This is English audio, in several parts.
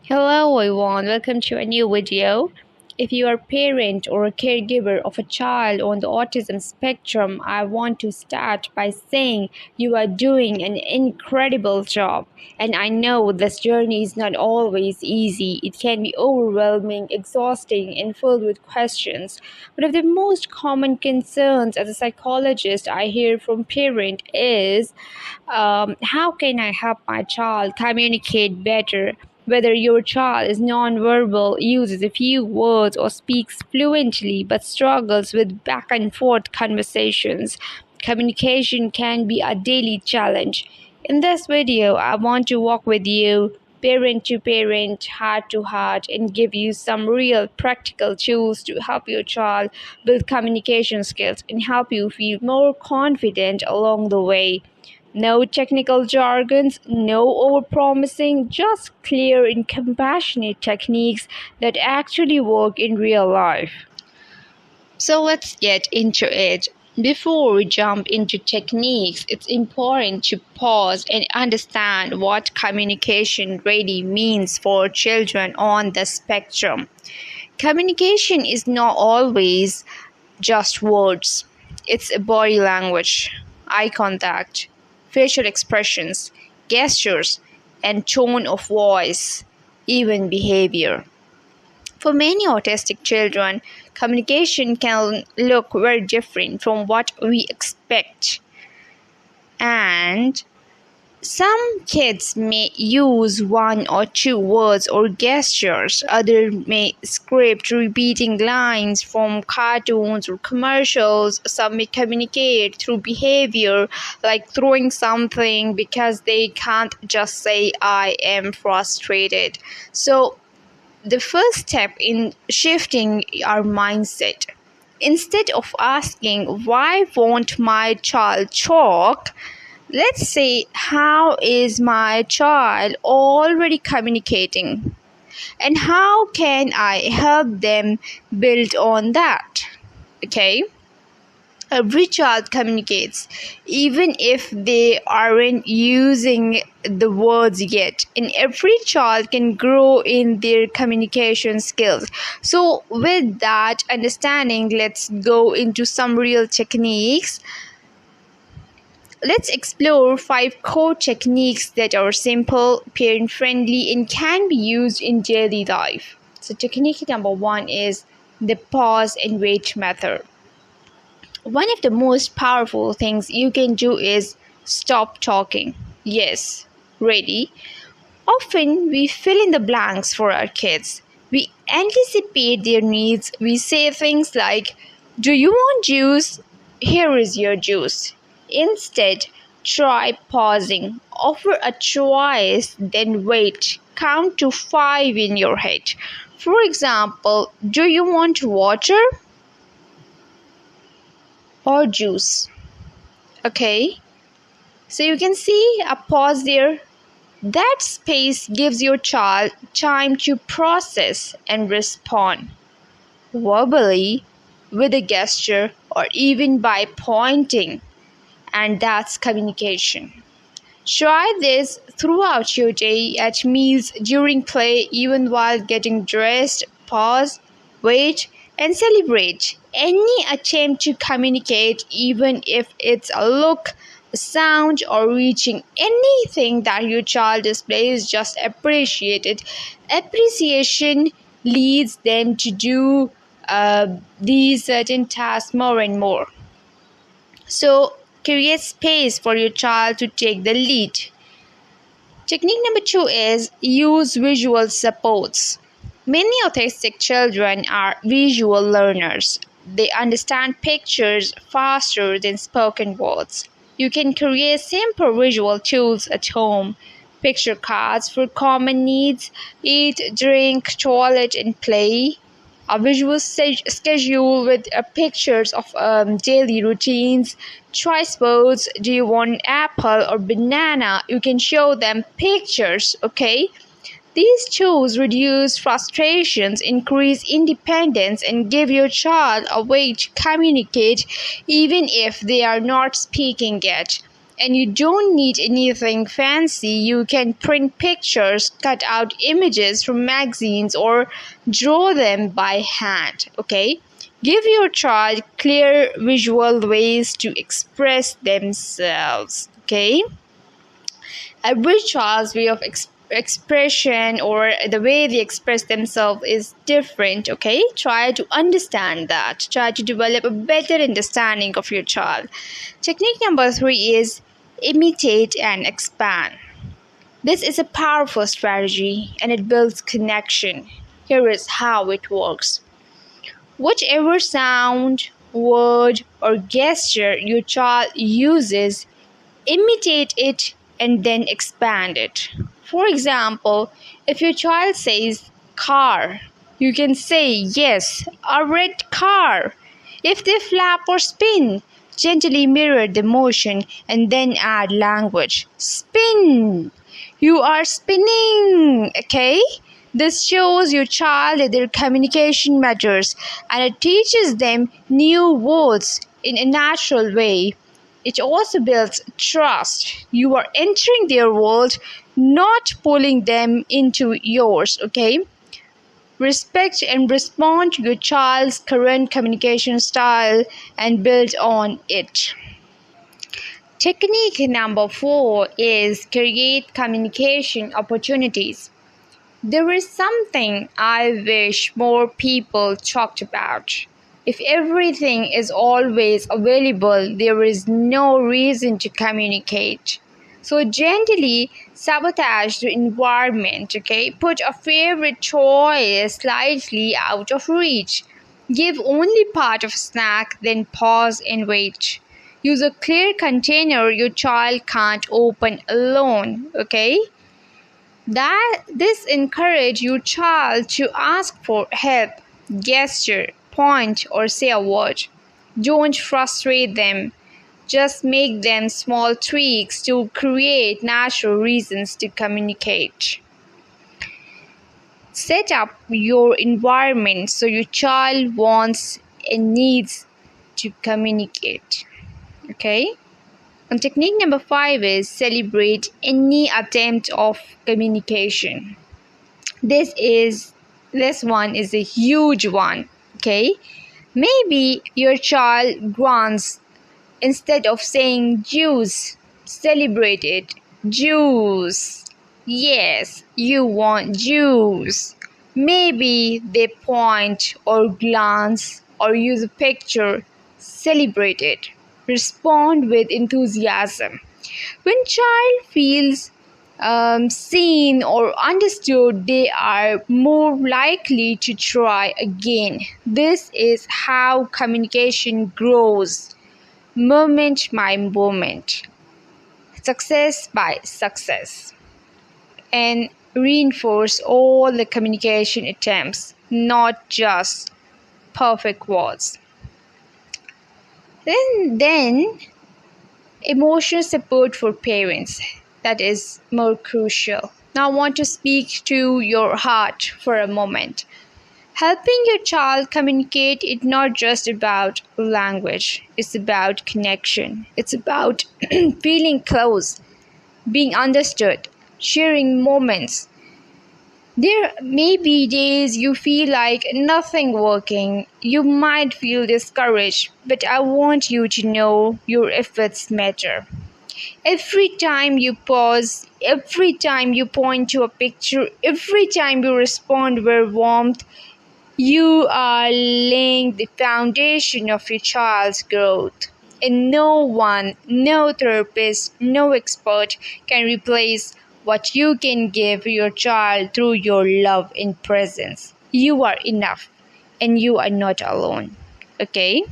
Hello everyone, welcome to a new video. If you are a parent or a caregiver of a child on the autism spectrum, I want to start by saying you are doing an incredible job. And I know this journey is not always easy. It can be overwhelming, exhausting, and filled with questions. One of the most common concerns as a psychologist I hear from parents is how can I help my child communicate better? Whether your child is nonverbal, uses a few words, or speaks fluently but struggles with back and forth conversations, communication can be a daily challenge. In this video, I want to walk with you parent to parent, heart to heart, and give you some real practical tools to help your child build communication skills and help you feel more confident along the way. No technical jargons, no overpromising, just clear and compassionate techniques that actually work in real life. So let's get into it. Before we jump into techniques, it's important to pause and understand what communication really means for children on the spectrum. Communication is not always just words, it's body language, eye contact, facial expressions, gestures, and tone of voice, even behavior. For many autistic children, communication can look very different from what we expect. And some kids may use one or two words or gestures. Others may script repeating lines from cartoons or commercials. Some may communicate through behavior, like throwing something because they can't just say, I am frustrated. So, the first step in shifting our mindset. Instead of asking, why won't my child talk? Let's say, how is my child already communicating? And how can I help them build on that? Okay? Every child communicates, even if they aren't using the words yet. And every child can grow in their communication skills. So, with that understanding, let's go into some real techniques. Let's explore 5 core techniques that are simple, parent-friendly, and can be used in daily life. So technique number 1 is the pause and wait method. One of the most powerful things you can do is stop talking. Yes, ready? Often we fill in the blanks for our kids. We anticipate their needs. We say things like, do you want juice? Here is your juice. Instead, try pausing. Offer a choice, then wait. Count to 5 in your head. For example, do you want water or juice? Okay, so you can see a pause there. That space gives your child time to process and respond verbally, with a gesture, or even by pointing. And that's communication. Try this throughout your day, at meals, during play, even while getting dressed. Pause, wait, and celebrate any attempt to communicate, even if it's a look, a sound, or reaching anything that your child displays. Just appreciate it. Appreciation leads them to do these certain tasks more and more. So, create space for your child to take the lead. Technique number 2 is use visual supports. Many autistic children are visual learners. They understand pictures faster than spoken words. You can create simple visual tools at home. Picture cards for common needs: eat, drink, toilet, and play. A visual schedule with pictures of daily routines. Try sports. Do you want apple or banana? You can show them pictures, okay? These tools reduce frustrations, increase independence, and give your child a way to communicate even if they are not speaking yet. And you don't need anything fancy. You can print pictures, cut out images from magazines, or draw them by hand. Okay? Give your child clear visual ways to express themselves. Okay? Every child's way of expression or the way they express themselves is different. Okay, try to understand that, try to develop a better understanding of your child. Technique number 3 is imitate and expand. This is a powerful strategy and it builds connection. Here is how it works. Whichever sound, word, or gesture your child uses, imitate it and then expand it. For example, if your child says car, you can say, yes, a red car. If they flap or spin, gently mirror the motion and then add language. Spin. You are spinning. Okay? This shows your child that their communication matters and it teaches them new words in a natural way. It also builds trust. You are entering their world, not pulling them into yours, okay? Respect and respond to your child's current communication style and build on it. Technique number 4 is create communication opportunities. There is something I wish more people talked about. If everything is always available, there is no reason to communicate. So gently sabotage the environment, okay? Put a favorite toy slightly out of reach. Give only part of a snack, then pause and wait. Use a clear container your child can't open alone, okay? This encourage your child to ask for help, gesture, point, or say a word. Don't frustrate them. Just make them small tweaks to create natural reasons to communicate. Set up your environment so your child wants and needs to communicate. Okay? And technique number 5 is celebrate any attempt of communication. This one is a huge one. Okay? Maybe your child grunts instead of saying juice. Celebrate it. Juice. Yes, you want juice. Maybe they point or glance or use a picture. Celebrate it. Respond with enthusiasm. When child feels seen or understood, they are more likely to try again. This is how communication grows, moment by moment, success by success, and reinforce all the communication attempts, not just perfect words. Then emotional support for parents, that is more crucial. Now I want to speak to your heart for a moment. Helping your child communicate is not just about language. It's about connection. It's about feeling close, being understood, sharing moments. There may be days you feel like nothing working. You might feel discouraged, but I want you to know your efforts matter. Every time you pause, every time you point to a picture, every time you respond with warmth, you are laying the foundation of your child's growth. And no one, no therapist, no expert can replace what you can give your child through your love and presence. You are enough and you are not alone. Okay?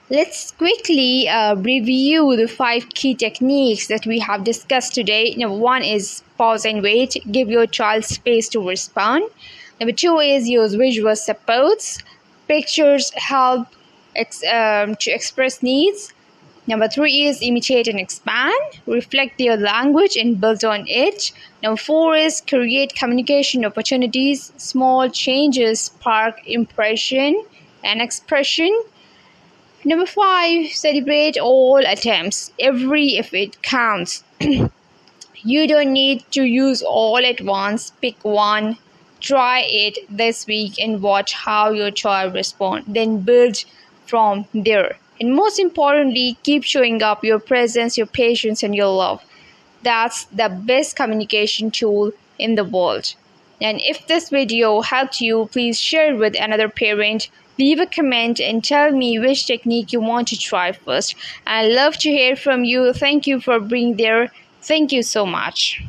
Let's quickly review the 5 key techniques that we have discussed today. Number 1 is pause and wait. Give your child space to respond. Number 2 is use visual supports. Pictures help to express needs. Number 3 is imitate and expand. Reflect their language and build on it. Number 4 is create communication opportunities. Small changes spark impression and expression. Number 5, celebrate all attempts. Every effort counts. You don't need to use all at once. Pick one, try it this week and watch how your child responds. Then build from there. And most importantly, keep showing up your presence, your patience, and your love. That's the best communication tool in the world. And if this video helped you, please share it with another parent. Leave a comment and tell me which technique you want to try first. I love to hear from you. Thank you for being there. Thank you so much.